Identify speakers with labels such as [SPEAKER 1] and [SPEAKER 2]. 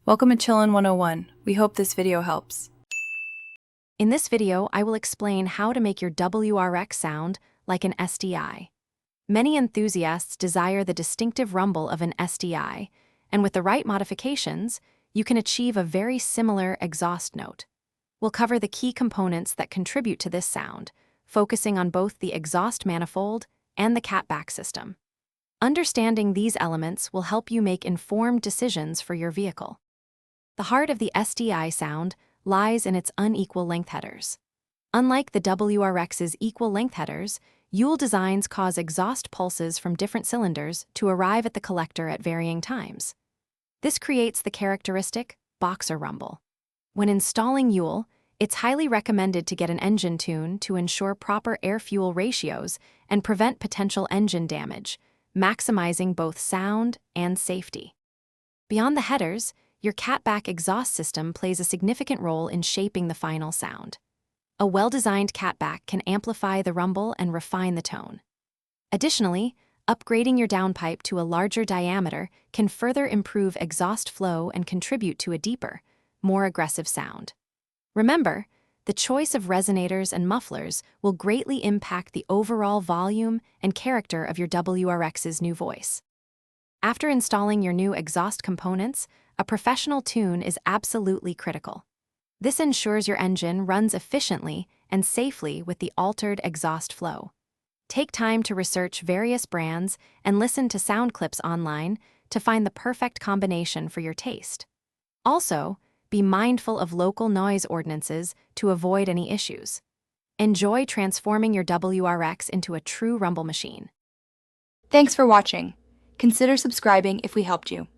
[SPEAKER 1] Welcome to Chillin' 101. We hope this video helps.
[SPEAKER 2] In this video, I will explain how to make your WRX sound like an STI. Many enthusiasts desire the distinctive rumble of an STI, and with the right modifications, you can achieve a very similar exhaust note. We'll cover the key components that contribute to this sound, focusing on both the exhaust manifold and the catback system. Understanding these elements will help you make informed decisions for your vehicle. The heart of the STI sound lies in its unequal length headers. Unlike the WRX's equal length headers, Yule designs cause exhaust pulses from different cylinders to arrive at the collector at varying times. This creates the characteristic boxer rumble. When installing Yule, it's highly recommended to get an engine tune to ensure proper air-fuel ratios and prevent potential engine damage, maximizing both sound and safety. Beyond the headers, your catback exhaust system plays a significant role in shaping the final sound. A well-designed catback can amplify the rumble and refine the tone. Additionally, upgrading your downpipe to a larger diameter can further improve exhaust flow and contribute to a deeper, more aggressive sound. Remember, the choice of resonators and mufflers will greatly impact the overall volume and character of your WRX's new voice. After installing your new exhaust components, a professional tune is absolutely critical. This ensures your engine runs efficiently and safely with the altered exhaust flow. Take time to research various brands and listen to sound clips online to find the perfect combination for your taste. Also, be mindful of local noise ordinances to avoid any issues. Enjoy transforming your WRX into a true rumble machine.
[SPEAKER 3] Thanks for watching. Consider subscribing if we helped you.